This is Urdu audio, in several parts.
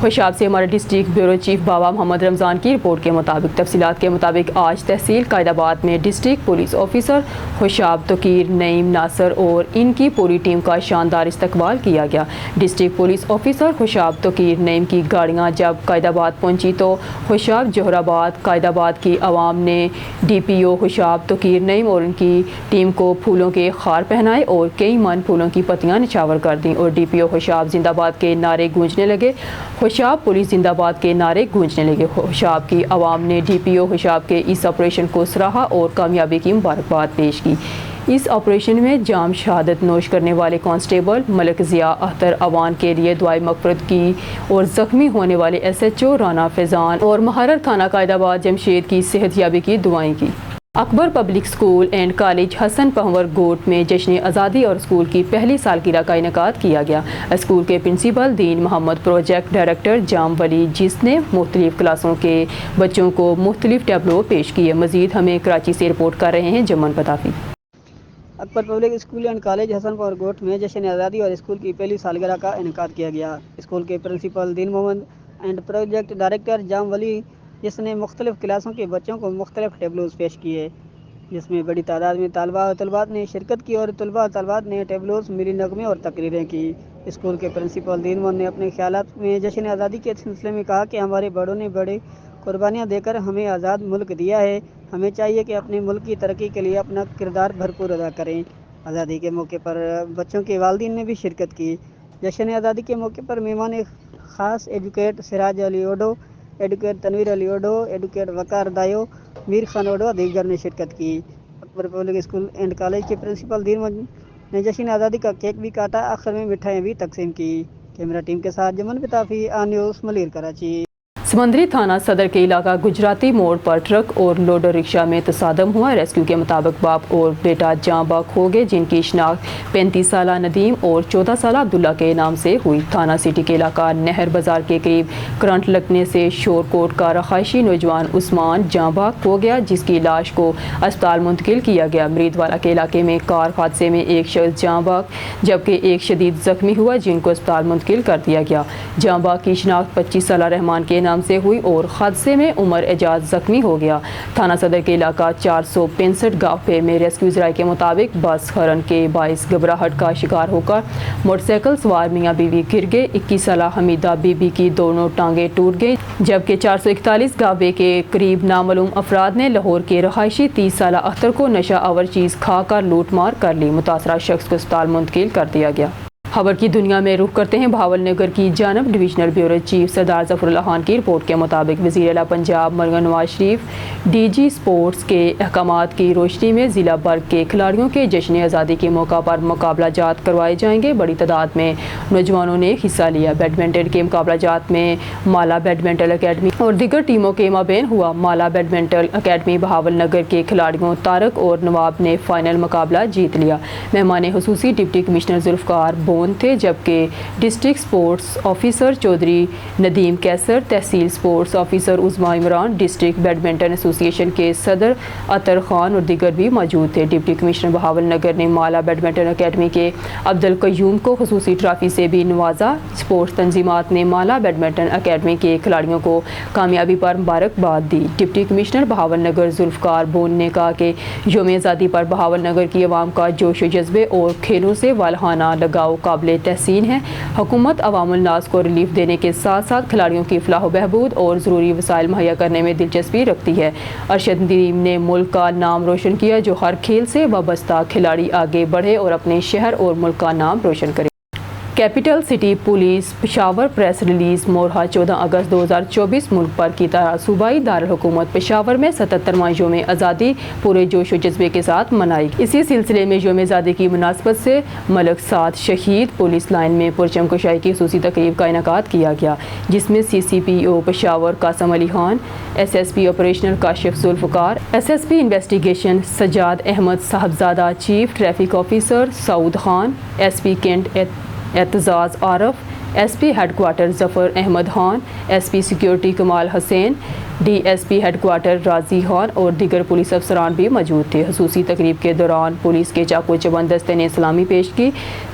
خوشاب سے ہمارے ڈسٹرکٹ بیورو چیف بابا محمد رمضان کی رپورٹ کے مطابق تفصیلات کے مطابق آج تحصیل قائد آباد میں ڈسٹرکٹ پولیس آفیسر خوشاب توقیر نعیم ناصر اور ان کی پوری ٹیم کا شاندار استقبال کیا گیا۔ ڈسٹرکٹ پولیس آفیسر خوشاب توقیر نعیم کی گاڑیاں جب قائد آباد پہنچی تو خوشاب جوہر آباد قائد آباد کی عوام نے ڈی پی او خوشاب توقیر نعیم اور ان کی ٹیم کو پھولوں کے خار پہنائے اور کئی من پھولوں کی پتیاں نچھاور کر دیں اور ڈی پی او خوشاب زندہ باد کے نعرے گونجنے لگے۔ خوشاب پولیس زندہ باد کے نعرے گونجنے لگے۔ خوشاب کی عوام نے ڈی پی او خوشاب کے اس آپریشن کو سراہا اور کامیابی کی مبارکباد پیش کی۔ اس آپریشن میں جام شہادت نوش کرنے والے کانسٹیبل ملک ضیاء اختر عوان کے لیے دعائے مغفرت کی اور زخمی ہونے والے ایس ایچ او رانا فیضان اور مہرر تھانہ قائد آباد جمشید کی صحت یابی کی دعائیں کی۔ اکبر پبلک اسکول اینڈ کالج حسن پنور گوٹ میں جشن آزادی اور اسکول کی پہلی سالگرہ کا انعقاد کیا گیا۔ اسکول کے پرنسپل دین محمد پروجیکٹ ڈائریکٹر جام ولی جس نے مختلف کلاسوں کے بچوں کو مختلف ٹیبلو پیش کیے۔ مزید ہمیں کراچی سے رپورٹ کر رہے ہیں جمن پتافی۔ اکبر پبلک اسکول اینڈ کالج حسن پور گوٹ میں جشن آزادی اور اسکول کی پہلی سالگرہ کا انعقاد کیا گیا۔ اسکول کے principal Din Muhammad and project director Jam Wali جس نے مختلف کلاسوں کے بچوں کو مختلف ٹیبلوز پیش کیے، جس میں بڑی تعداد میں طالبہ و طلبات نے شرکت کی اور طلبہ و طالبات نے ٹیبلوز، ملی نغمے اور تقریریں کی۔ اسکول کے پرنسپل دین محمد نے اپنے خیالات میں جشن آزادی کے سلسلے میں کہا کہ ہمارے بڑوں نے بڑے قربانیاں دے کر ہمیں آزاد ملک دیا ہے، ہمیں چاہیے کہ اپنے ملک کی ترقی کے لیے اپنا کردار بھرپور ادا کریں۔ آزادی کے موقع پر بچوں کے والدین نے بھی شرکت کی۔ جشن آزادی کے موقع پر مہمان خاص ایڈوکیٹ سراج علی اوڈو، ایڈوکیٹ تنویر علی اوڈو، ایڈوکیٹ وقار دایو، میر خان اوڈو اور دیگر نے شرکت کی۔ اکبر پبلک اسکول اینڈ کالج کے پرنسپل دین محمد نے جشن آزادی کا کیک بھی کاٹا، آخر میں مٹھائیاں بھی تقسیم کی۔ کیمرہ ٹیم کے ساتھ جمن پتافی، آن نیوز ملیر کراچی۔ سمندری تھانہ صدر کے علاقہ گجراتی موڑ پر ٹرک اور لوڈر رکشہ میں تصادم ہوا۔ ریسکیو کے مطابق باپ اور بیٹا جاں بحق ہو گئے، جن کی شناخت 35 سالہ ندیم اور 14 سالہ عبداللہ کے نام سے ہوئی۔ تھانہ سٹی کے علاقہ نہر بازار کے قریب کرنٹ لگنے سے شور کوٹ کا رہائشی نوجوان عثمان جاں بحق ہو گیا، جس کی لاش کو اسپتال منتقل کیا گیا۔ مریدوالا کے علاقے میں کار حادثے میں ایک شخص جاں بحق جبکہ ایک شدید زخمی ہوا، جن کو اسپتال منتقل کر دیا گیا۔ جاں بحق کی شناخت 25 سالہ رحمان کے نام سے ہوئی اور حادثے میں عمر اعجاز زخمی ہو گیا۔ تھانہ صدر کے علاقہ 465 گاوپے میں ریسکیو ذرائع کے مطابق بس ہرن کے باعث گھبراہٹ کا شکار ہو کر موٹر سائیکل سوار میاں بیوی گر گئے۔ 21 سالہ حمیدہ بی بی کی دونوں ٹانگیں ٹوٹ گئی، جبکہ 441 گاوے کے قریب نامعلوم افراد نے لاہور کے رہائشی 30 سالہ اختر کو نشہ آور چیز کھا کر لوٹ مار کر لی۔ متاثرہ شخص کو اسپتال منتقل کر دیا گیا۔ خبر کی دنیا میں رخ کرتے ہیں بہاول نگر کی جانب۔ ڈویژنل بیورو چیف سردار ظفر اللہ خان کی رپورٹ کے مطابق وزیر اعلیٰ Punjab Maryam Nawaz Sharif D G sports کے احکامات کی روشنی میں ضلع بھر کے کھلاڑیوں کے جشن آزادی کے موقع پر مقابلہ جات کروائے جائیں گے۔ بڑی تعداد میں نوجوانوں نے حصہ لیا۔ بیڈمنٹن کے مقابلہ جات میں مالا بیڈمنٹن اکیڈمی اور دیگر ٹیموں کے مابین ہوا۔ مالا بیڈمنٹن اکیڈمی بہاول نگر کے کھلاڑیوں طارق اور نواب نے فائنل مقابلہ جیت لیا۔ مہمان خصوصی ڈپٹی کمشنر ذوالفقار بون تھے، جبکہ district sports officer Chaudhry Nadeem Kaiser, tehsil sports officer Uzma Imran, district badminton association کے صدر عطر خان اور دیگر بھی موجود تھے۔ ڈپٹی کمشنر بہاول نگر نے مالا بیڈمنٹن اکیڈمی کے عبد القیوم کو خصوصی ٹرافی سے بھی نوازا۔ سپورٹس تنظیمات نے مالا بیڈمنٹن اکیڈمی کے کھلاڑیوں کو کامیابی پر مبارکباد دی۔ Deputy commissioner Bahawalnagar Zulfiqar Boon نے کہا کہ یوم آزادی پر بہاول نگر کی عوام کا جوش و جذبے اور کھیلوں سے والہانہ لگاؤ قابل تحسین ہے۔ حکومت عوام الناس کو ریلیف دینے کے ساتھ ساتھ کھلاڑیوں کی فلاح و بہبود اور ضروری وسائل مہیا کرنے میں دلچسپی رکھتی ہے۔ ارشد ندیم نے ملک کا نام روشن کیا، جو ہر کھیل سے وابستہ کھلاڑی آگے بڑھے اور اپنے شہر اور ملک کا نام روشن کرے۔ Capital city police Peshawar press release مورہا 14 اگست 2024 ملک پر کی طرح صوبائی دارالحکومت پشاور میں 77واں یوم آزادی پورے جوش و جذبے کے ساتھ منائی۔ اسی سلسلے میں یوم آزادی کی مناسبت سے ملک سات شہید پولیس لائن میں پرچم کشائی کی خصوصی تقریب کا انعقاد کیا گیا، جس میں C C P O Peshawar Qasim Ali Khan, S S P operational Kashif Zulfiqar, S S P investigation Sajjad Ahmad Sahibzada, chief traffic officer Saud Khan, S P cantt Aitzaz Arif, SP headquarter Zafar Ahmad Khan, SP security Kamal Hussain, DSP headquarter Razi Khan اور دیگر پولیس افسران بھی موجود تھے۔ خصوصی تقریب کے دوران پولیس کے چاقو چبند دستے نے سلامی پیش کی۔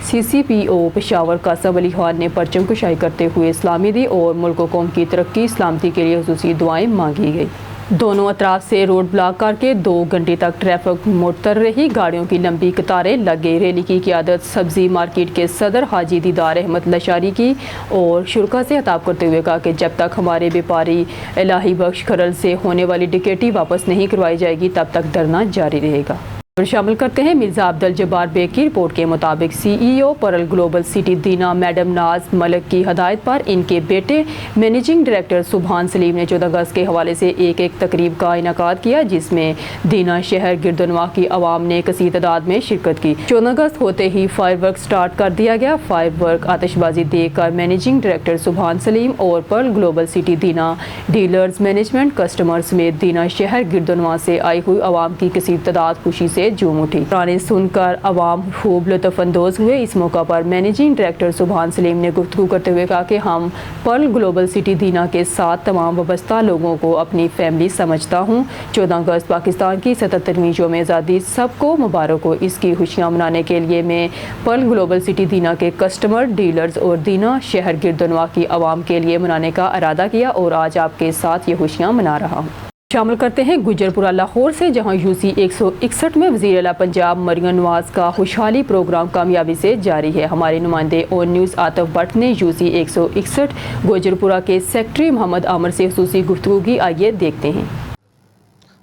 CCPO پشاور قاسم علی خان نے پرچم کشائی کرتے ہوئے سلامی دی اور ملک و قوم کی ترقی سلامتی کے لیے خصوصی دعائیں مانگی گئی۔ دونوں اطراف سے روڈ بلاک کر کے 2 گھنٹے تک ٹریفک معطل رہی، گاڑیوں کی لمبی قطاریں لگ گئی۔ ریلی کی قیادت سبزی مارکیٹ کے صدر حاجی دیدار احمد لشاری کی اور شرکاء سے خطاب کرتے ہوئے کہا کہ جب تک ہمارے بیپاری الہی بخش کھرل سے ہونے والی ڈکیٹی واپس نہیں کروائی جائے گی تب تک دھرنا جاری رہے گا۔ اور شامل کرتے ہیں مرزا عبد الجبار بیگ کی رپورٹ کے مطابق CEO پرل گلوبل سٹی دینا میڈم ناز ملک کی ہدایت پر ان کے بیٹے مینیجنگ ڈائریکٹر سبحان سلیم نے 14 اگست کے حوالے سے ایک تقریب کا انعقاد کیا، جس میں دینا شہر گردنواہ کی عوام نے کثیر تعداد میں شرکت کی۔ 14 اگست ہوتے ہی فائر ورک سٹارٹ کر دیا گیا۔ فائر ورک آتش بازی دیکھ کر مینیجنگ ڈائریکٹر سبحان سلیم اور پرل گلوبل سٹی دینا ڈیلرز مینجمنٹ کسٹمر سمیت دینا شہر گردنواہ سے آئی ہوئی عوام کی کثیر تعداد خوشی سے جھوم اٹھی۔ گانے سن کر عوام خوب لطف اندوز ہوئے۔ اس موقع پر مینیجنگ ڈائریکٹر سبحان سلیم نے گفتگو کرتے ہوئے کہا کہ ہم پرل گلوبل سٹی دینا کے ساتھ تمام وابستہ لوگوں کو اپنی فیملی سمجھتا ہوں۔ 14 اگست پاکستان کی 77ویں یوم آزادی سب کو مبارک ہو۔ اس کی خوشیاں منانے کے لیے میں پرل گلوبل سٹی دینا کے کسٹمر ڈیلرز اور دینا شہر گردنواہ کی عوام کے لیے منانے کا ارادہ کیا اور آج آپ کے ساتھ یہ خوشیاں منا رہا ہوں۔ شامل کرتے ہیں گجرپورہ لاہور سے، جہاں UC 161 میں وزیر اعلیٰ پنجاب مریم نواز کا خوشحالی پروگرام کامیابی سے جاری ہے۔ ہمارے نمائندے اون نیوز عاطف بٹ نے UC 161 گجرپورہ کے سیکٹری محمد عامر سے خصوصی گفتگو کی، آئیے دیکھتے ہیں۔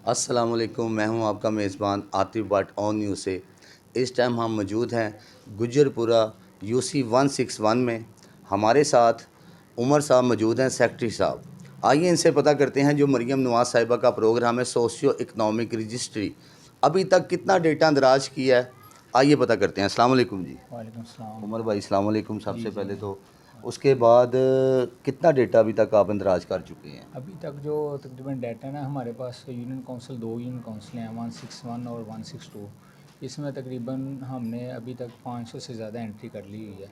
السلام علیکم، میں ہوں آپ کا میزبان عاطف بٹ اون نیوز سے۔ اس ٹائم ہم موجود ہیں گجرپورہ UC 161 میں۔ ہمارے ساتھ عمر صاحب موجود ہیں، سیکٹری صاحب۔ آئیے ان سے پتہ کرتے ہیں جو مریم نواز صاحبہ کا پروگرام ہے سوشیو اکنامک رجسٹری، ابھی تک کتنا ڈیٹا اندراج کیا ہے، آئیے پتہ کرتے ہیں۔ السلام علیکم جی۔ وعلیکم السلام۔ عمر بھائی السلام علیکم سب سے پہلے تو۔ اس کے بعد کتنا ڈیٹا ابھی تک آپ اندراج کر چکے ہیں؟ ابھی تک جو تقریباً ڈیٹا نا ہمارے پاس یونین کونسل 2 یونین کونسل ہیں، 161 اور 162۔ اس میں تقریباً ہم نے ابھی تک 500 سے زیادہ انٹری کر لی ہوئی ہے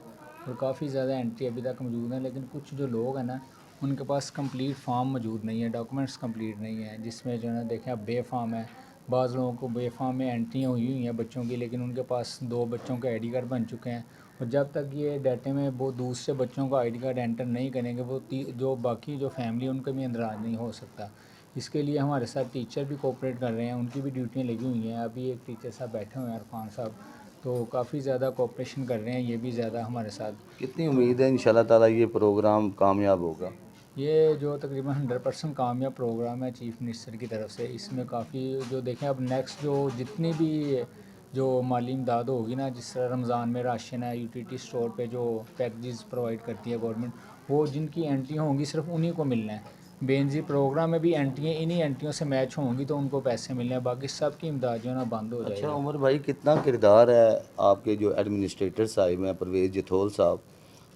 اور کافی زیادہ انٹری ابھی تک موجود ہیں، لیکن کچھ جو لوگ ہیں نا ان کے پاس کمپلیٹ فارم موجود نہیں ہے، ڈاکومنٹس کمپلیٹ نہیں ہیں، جس میں جو ہے نا دیکھیں اب بے فارم ہے۔ بعض لوگوں کو بے فارم میں انٹریاں ہوئی ہیں بچوں کی، لیکن ان کے پاس 2 بچوں کے ID کارڈ بن چکے ہیں، اور جب تک یہ ڈیٹے میں وہ دوسرے بچوں کا ID کارڈ انٹر نہیں کریں گے وہ جو باقی جو فیملی ان کا بھی اندراج نہیں ہو سکتا۔ اس کے لیے ہمارے ساتھ ٹیچر بھی کوپریٹ کر رہے ہیں، ان کی بھی ڈیوٹیاں لگی ہوئی ہیں۔ ابھی ایک ٹیچر صاحب بیٹھے ہوئے ہیں عرفان صاحب، تو کافی زیادہ کوپریشن کر رہے ہیں، یہ بھی زیادہ ہمارے ساتھ۔ کتنی امید ہے انشاءاللہ تعالی یہ پروگرام کامیاب ہوگا؟ یہ جو تقریباً 100% کامیاب پروگرام ہے چیف منسٹر کی طرف سے، اس میں کافی جو دیکھیں اب نیکسٹ جو جتنی بھی جو مالی امداد ہوگی نا، جس طرح رمضان میں راشن ہے، یوٹیلیٹی اسٹور پہ جو پیکیجز پرووائڈ کرتی ہے گورنمنٹ، وہ جن کی انٹریاں ہوں گی صرف انہی کو ملنا ہے۔ بینظیر پروگرام میں بھی انٹریاں انہی انٹریوں سے میچ ہوں گی تو ان کو پیسے ملنے ہیں، باقی سب کی امداد جو ہے نا بند ہو جائے گی۔ اچھا عمر بھائی، کتنا کردار ہے آپ کے جو ایڈمنسٹریٹر صاحب ہیں پرویز جتھول صاحب،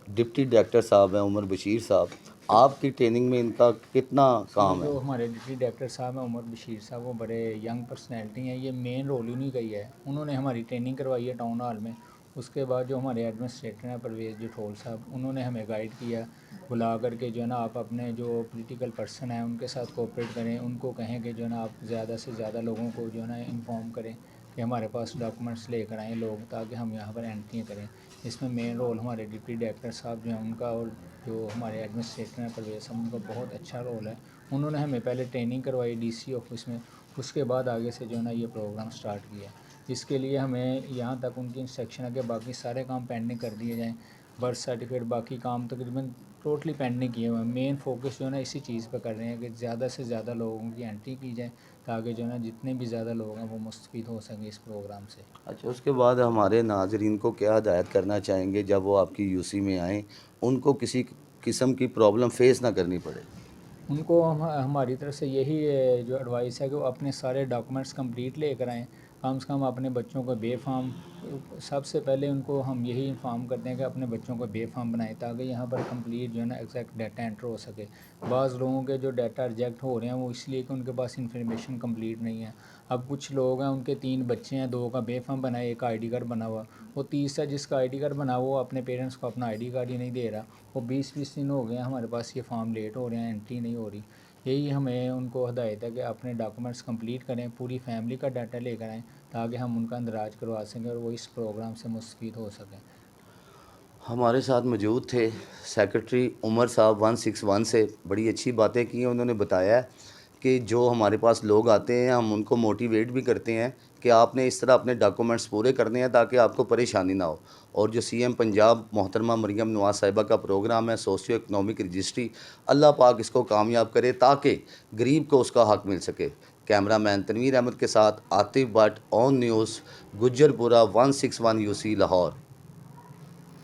ڈپٹی ڈائریکٹر صاحب ہیں عمر بشیر صاحب، آپ کی ٹریننگ میں ان کا کتنا کام ہے؟ جو ہمارے ڈپٹی ڈائریکٹر صاحب ہیں عمر بشیر صاحب، وہ بڑے ینگ پرسنالٹی ہیں، یہ مین رول انہیں کا ہی ہے۔ انہوں نے ہماری ٹریننگ کروائی ہے ٹاؤن ہال میں۔ اس کے بعد جو ہمارے ایڈمنسٹریٹر ہیں پرویز جٹھول صاحب، انہوں نے ہمیں گائیڈ کیا بلا کر کے جو ہے نا آپ اپنے جو پولیٹیکل پرسن ہیں ان کے ساتھ کوپریٹ کریں، ان کو کہیں کہ جو ہے نا آپ زیادہ سے زیادہ لوگوں کو جو ہے نا انفارم کریں کہ ہمارے پاس ڈاکومنٹس لے کر آئیں لوگ، تاکہ ہم یہاں پر انٹریاں کریں۔ اس میں مین رول ہمارے ڈپٹی ڈائریکٹر صاحب جو ہیں ان کا، اور جو ہمارے ایڈمنسٹریٹر ہیں پرویز صاحب، ان کا بہت اچھا رول ہے۔ انہوں نے ہمیں پہلے ٹریننگ کروائی DC آفس میں، اس کے بعد آگے سے جو ہے نا یہ پروگرام سٹارٹ کیا۔ اس کے لیے ہمیں یہاں تک ان کی انسٹرکشن ہے کہ باقی سارے کام پینڈنگ کر دیے جائیں، برتھ سرٹیفکیٹ باقی کام تقریباً ٹوٹلی پینڈنگ کیے ہوئے ہیں۔ مین فوکس جو ہے نا اسی چیز پہ کر رہے ہیں کہ زیادہ سے زیادہ لوگوں کی انٹری کی جائے، تاکہ جو ہے نا جتنے بھی زیادہ لوگ ہیں وہ مستفید ہو سکیں اس پروگرام سے۔ اچھا، اس کے بعد ہمارے ناظرین کو کیا ہدایت کرنا چاہیں گے جب وہ آپ کی UC میں آئیں، ان کو کسی قسم کی پرابلم فیس نہ کرنی پڑے؟ ان کو ہماری طرف سے یہی جو ایڈوائس ہے کہ وہ اپنے سارے ڈاکومنٹس کمپلیٹ لے کر آئیں، کم سے کم اپنے بچوں کو بے فارم، سب سے پہلے ان کو ہم یہی انفارم کرتے ہیں کہ اپنے بچوں کو بے فارم بنائیں، تاکہ یہاں پر کمپلیٹ جو ہے نا ایگزیکٹ ڈیٹا انٹر ہو سکے۔ بعض لوگوں کے جو ڈیٹا ریجیکٹ ہو رہے ہیں وہ اس لیے کہ ان کے پاس انفارمیشن کمپلیٹ نہیں ہے۔ اب کچھ لوگ ہیں ان کے 3 بچے ہیں, 2 کا بے فارم بنا ہے, 1 کا ID کارڈ بنا ہوا, وہ تیسرا جس کا ID کارڈ بنا وہ اپنے پیرنٹس کو اپنا ID کارڈ ہی نہیں دے رہا. وہ 20 دن ہو گئے ہیں ہمارے پاس یہ فارم لیٹ ہو رہے ہیں, انٹری نہیں ہو رہی. یہی ہمیں ان کو ہدایت ہے کہ اپنے ڈاکومنٹس کمپلیٹ کریں, پوری فیملی کا ڈاٹا لے کر آئیں تاکہ ہم ان کا اندراج کروا سکیں اور وہ اس پروگرام سے مستفید ہو سکیں. ہمارے ساتھ موجود تھے سیکرٹری عمر صاحب 161 سے. بڑی اچھی باتیں کی ہیں. انہوں نے بتایا ہے کہ جو ہمارے پاس لوگ آتے ہیں ہم ان کو موٹیویٹ بھی کرتے ہیں کہ آپ نے اس طرح اپنے ڈاکومنٹس پورے کرنے ہیں تاکہ آپ کو پریشانی نہ ہو. اور جو CM پنجاب محترمہ مریم نواز صاحبہ کا پروگرام ہے سوشیو اکنامک رجسٹری, اللہ پاک اس کو کامیاب کرے تاکہ غریب کو اس کا حق مل سکے. کیمرہ مین تنویر احمد کے ساتھ عاطف بٹ, آن نیوز, گجرپورہ 161 UC لاہور.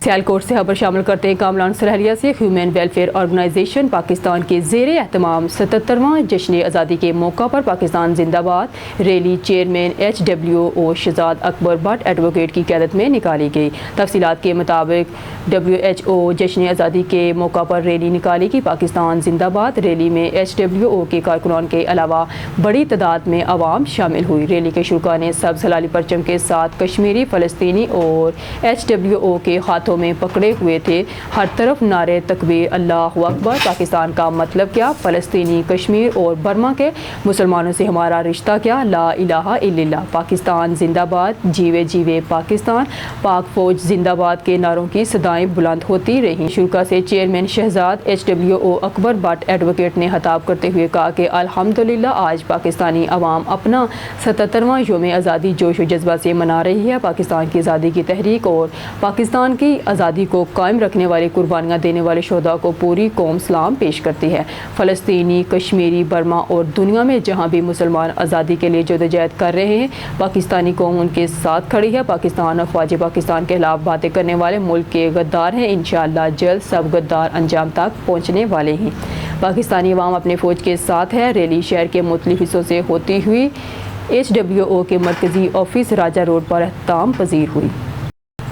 سیالکوٹ سے خبر شامل کرتے ہیں کامران سرحلیہ سے. ہیومن ویلفیئر آرگنائزیشن پاکستان کے زیر اہتمام 77واں جشن آزادی کے موقع پر پاکستان زندہ باد rally chairman WHO Shahzad Akbar Butt advocate کی قیادت میں نکالی گئی. تفصیلات کے مطابق WHO جشن آزادی کے موقع پر ریلی نکالی گئی. پاکستان زندہ باد ریلی میں WHO کے کارکنان کے علاوہ بڑی تعداد میں عوام شامل ہوئی. ریلی کے شرکاء نے سبز ہلالی پرچم کے ساتھ کشمیری, فلسطینی اور WHO کے ہاتھوں میں پکڑے ہوئے تھے. ہر طرف نعرے تکبیر, اللہ اکبر, پاکستان کا مطلب کیا, فلسطینی, کشمیر اور برما کے مسلمانوں سے ہمارا رشتہ کیا, لا الہ الا اللہ, پاکستان زندہ باد, جیوے جیوے پاکستان, پاک فوج زندہ باد کے نعروں کی صدائیں بلند ہوتی رہیں. شرکا سے chairman Shahzad WHO Akbar Butt advocate نے خطاب کرتے ہوئے کہا کہ الحمدللہ آج پاکستانی عوام اپنا 77واں یوم آزادی جوش و جذبہ سے منا رہی ہے. پاکستان کی آزادی کی تحریک اور پاکستان کی آزادی کو قائم رکھنے والے, قربانیاں دینے والے شہداء کو پوری قوم سلام پیش کرتی ہے. فلسطینی, کشمیری, برما اور دنیا میں جہاں بھی مسلمان آزادی کے لیے جدوجہد کر رہے ہیں پاکستانی قوم ان کے ساتھ کھڑی ہے. پاکستان افواج پاکستان کے خلاف باتیں کرنے والے ملک کے غدار ہیں. انشاءاللہ جلد سب غدار انجام تک پہنچنے والے ہیں. پاکستانی عوام اپنے فوج کے ساتھ ہے. ریلی شہر کے مختلف حصوں سے ہوتی ہوئی WHO کے مرکزی آفس راجہ روڈ پر اختتام پذیر ہوئی.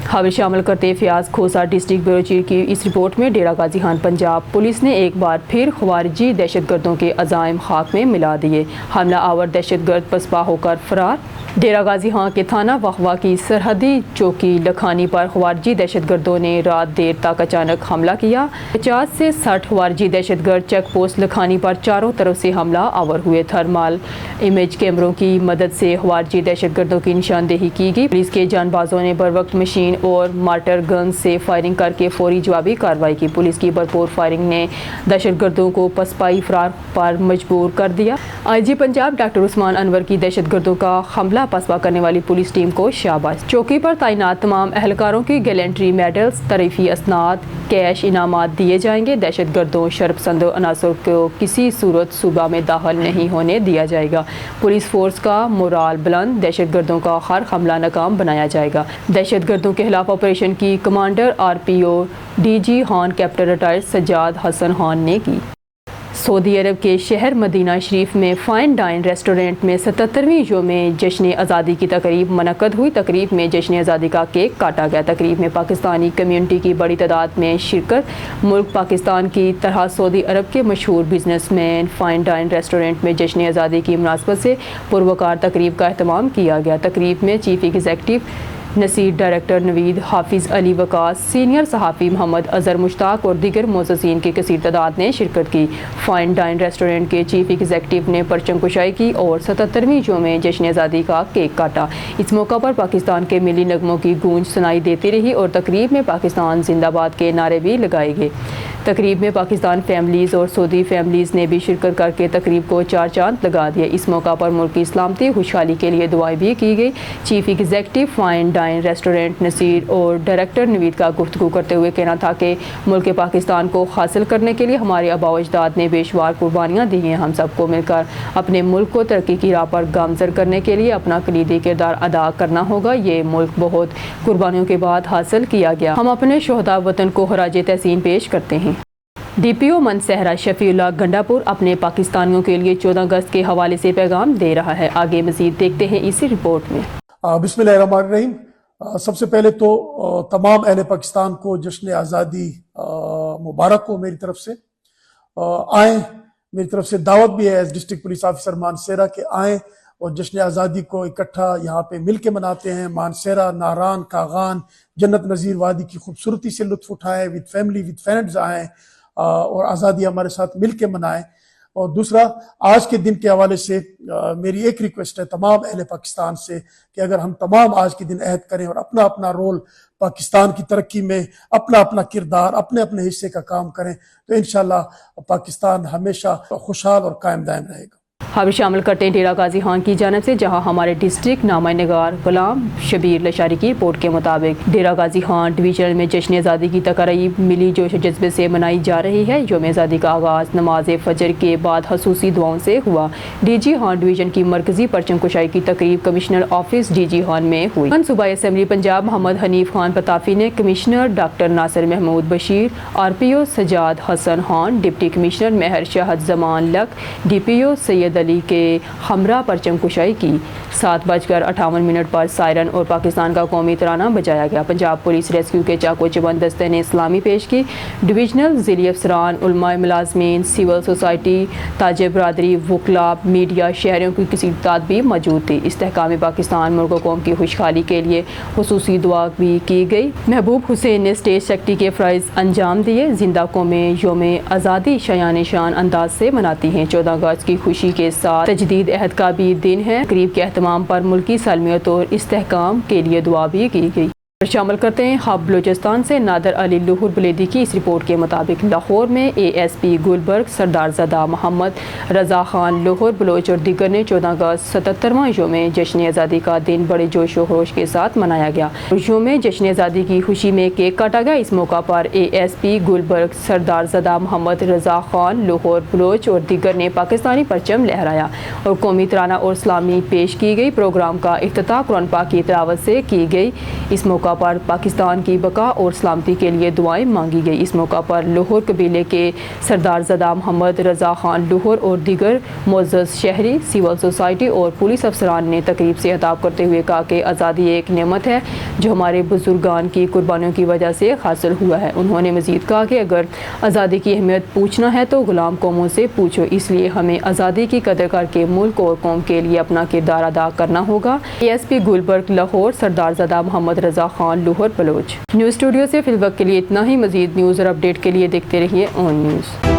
خبر شامل کرتے Fayyaz Khosa district bureau chief کی اس رپورٹ میں. ڈیرہ غازی خان پنجاب پولیس نے ایک بار پھر خوارجی دہشت گردوں کے عزائم خاک میں ملا دیے. حملہ آور دہشت گرد پسپا ہو کر فرار. ڈیرہ غازی خان کے تھانہ وخوا کی سرحدی چوکی لکھانی پر خوارجی دہشت گردوں نے رات دیر تک اچانک حملہ کیا. 50 سے 60 خوارجی دہشت گرد چیک پوسٹ لکھانی پر چاروں طرف سے حملہ آور ہوئے. تھرمال امیج کیمروں کی مدد سے خوارجی دہشت گردوں کی نشاندہی کی گئی. پولیس کے جان بازوں نے بروقت مشین اور مارٹر گن سے فائرنگ کر کے فوری جوابی کارروائی کی. پولیس کی بھرپور فائرنگ نے دہشت گردوں کو پسپائی فرار پر مجبور کر دیا. IG پنجاب ڈاکٹر عثمان انور کی دہشت گردوں کا حملہ پسپا کرنے والی پولیس ٹیم کو شاباش. چوکی پر تعینات تمام اہلکاروں کی گیلنٹری میڈلز, تعریفی اسناد, کیش انعامات دیے جائیں گے. دہشت گردوں, شرپسند عناصر کو کسی صورت صوبہ میں داخل نہیں ہونے دیا جائے گا. پولیس فورس کا مورال بلند, دہشت گردوں کا ہر حملہ ناکام بنایا جائے گا. دہشت گردوں کے خلاف آپریشن کی commander RPO DG Khan captain retired Sajjad Hassan Khan نے کی. سعودی عرب کے شہر مدینہ شریف میں فائن ڈائن ریسٹورنٹ میں 77ویں یوم جشن آزادی کی تقریب منعقد ہوئی. تقریب میں جشن آزادی کا کیک کاٹا گیا. تقریب میں پاکستانی کمیونٹی کی بڑی تعداد میں شرکت. ملک پاکستان کی طرح سعودی عرب کے مشہور بزنس مین فائن ڈائن ریسٹورنٹ میں جشن آزادی کی مناسبت سے پروقار تقریب کا اہتمام کیا گیا. تقریب میں چیف ایگزیکٹو نصیر, ڈائریکٹر نوید, حافظ علی وقاص, سینئر صحافی محمد اظہر مشتاق اور دیگر معززین کی کثیر تعداد نے شرکت کی. فائن ڈائن ریسٹورنٹ کے چیف ایگزیکٹو نے پرچم کشائی کی اور 77ویں یوم جشن آزادی کا کیک کاٹا. اس موقع پر پاکستان کے ملی نغموں کی گونج سنائی دیتی رہی اور تقریب میں پاکستان زندہ باد کے نعرے بھی لگائے گئے. تقریب میں پاکستان فیملیز اور سعودی فیملیز نے بھی شرکت کر کے تقریب کو چار چاند لگا دیا. اس موقع پر ملک کی سلامتی خوشحالی کے لیے دعائیں بھی کی گئی. چیف ایگزیکٹو فائن ڈائن ریسٹورنٹ نصیر اور ڈائریکٹر نوید کا گفتگو کرتے ہوئے کہنا تھا کہ ملک پاکستان کو حاصل کرنے کے لیے ہمارے آباء و اجداد نے بے شمار قربانیاں دی ہیں. ہم سب کو مل کر اپنے ملک کو ترقی کی راہ پر گامزن کرنے کے لیے اپنا کلیدی کردار ادا کرنا ہوگا. یہ ملک بہت قربانیوں کے بعد حاصل کیا گیا. ہم اپنے شہداء وطن کو خراج تحسین پیش کرتے ہیں. DPO من صحرا شفیع اللہ گنڈا پور اپنے پاکستانیوں کے لیے 14 اگست کے حوالے سے پیغام دے رہا ہے. آگے مزید دیکھتے ہیں اسی رپورٹ میں. بسم اللہ الرحمن الرحیم. سب سے پہلے تو تمام اہل پاکستان کو جشن آزادی مبارک ہو میری طرف سے. آئیں, میری طرف سے دعوت بھی ہے as district police officer Mansehra کہ آئیں اور جشن آزادی کو اکٹھا یہاں پہ مل کے مناتے ہیں. مانسیرا، ناران، کاغان، جنت نظیر وادی کی خوبصورتی سے لطف اٹھائیں، ود فیملی ود فرینڈز آئیں اور آزادی ہمارے ساتھ مل کے منائیں. اور دوسرا، آج کے دن کے حوالے سے میری ایک ریکویسٹ ہے تمام اہل پاکستان سے کہ اگر ہم تمام آج کے دن عہد کریں اور اپنا اپنا رول پاکستان کی ترقی میں، اپنا اپنا کردار، اپنے اپنے حصے کا کام کریں تو انشاءاللہ پاکستان ہمیشہ خوشحال اور قائم دائم رہے گا. خبر شامل کرتے ہیں ڈیرہ غازی خان کی جانب سے، جہاں ہمارے ڈسٹرکٹ نامہ نگار غلام شبیر لشاری کی رپورٹ کے مطابق ڈیرہ غازی خان ڈویژن میں جشن آزادی کی تقریب ملی جوش و جذبے سے منائی جا رہی ہے. یوم آزادی کا آغاز نماز فجر کے بعد خصوصی دعاؤں سے ہوا. ڈی جی خان ڈویژن کی مرکزی پرچم کشائی کی تقریب commissioner office D G Khan میں ہوئی. صوبائی اسمبلی پنجاب محمد حنیف خان پتافی نے commissioner doctor Nasir Mahmood Bashir, R P O Sajjad Hassan Khan, deputy commissioner Mehar Shahid زمان لک، ڈی پی او سید علی کے ہمراہ پرچم کشائی کی. 7:58 پر سائرن اور پاکستان کا قومی ترانہ بجایا گیا. پنجاب پولیس ریسکیو کے چاقو چبند دستے نے اسلامی پیش کی. ڈویژنل ذیلی افسران، علماء، ملازمین، سول سوسائٹی، تاجر برادری، وکلاء، میڈیا، شہریوں کی کسی تعداد بھی موجود تھی. استحکام پاکستان ملک و قوم کی خوشحالی کے لیے خصوصی دعا بھی کی گئی. محبوب حسین نے اسٹیج سیکٹری کے فرائض انجام دیے. زندہ قومیں یوم آزادی شایان شان انداز سے مناتی ہیں. 14 اگست کی خوشی کے ساتھ تجدید عہد کا بھی دن ہے. تقریب کے اہتمام پر ملکی سالمیت اور استحکام کے لیے دعا بھی کی گئی. شامل کرتے ہیں ہب بلوچستان سے نادر علی لاہور بلیدی کی اس رپورٹ کے مطابق لاہور میں اے ایس پی گلبرگ سردار زدہ محمد رضا خان لاہور بلوچ اور دیگر نے 14 اگست 77واں یوم جشن آزادی کا دن بڑے جوش و خروش کے ساتھ منایا گیا. یوم جشن آزادی کی خوشی میں کیک کاٹا گیا. اس موقع پر اے ایس پی گلبرگ سردار زدہ محمد رضا خان لاہور بلوچ اور دیگر نے پاکستانی پرچم لہرایا اور قومی ترانہ اور سلامی پیش کی گئی. پروگرام کا افتتاح قرآن پاک کی تلاوت سے کی گئی. اس موقع پر پاکستان کی بقا اور سلامتی کے لیے دعائیں مانگی گئی. اس موقع پر لاہور قبیلے کے سردار زدہ محمد رضا خان لاہور اور دیگر معزز شہری، سول سوسائٹی اور پولیس افسران نے تقریب سے خطاب کرتے ہوئے کہا کہ آزادی ایک نعمت ہے جو ہمارے بزرگان کی قربانیوں کی وجہ سے حاصل ہوا ہے. انہوں نے مزید کہا کہ اگر آزادی کی اہمیت پوچھنا ہے تو غلام قوموں سے پوچھو. اس لیے ہمیں آزادی کی قدر کر کے ملک اور قوم کے لیے اپنا کردار ادا کرنا ہوگا. A S P Gulberg Lahore سردار زدہ محمد رضا خان لاہور بلوچ. نیوز اسٹوڈیو سے فی الوقت کے لیے اتنا ہی. مزید نیوز اور اپڈیٹ کے لیے دیکھتے رہیے اون نیوز.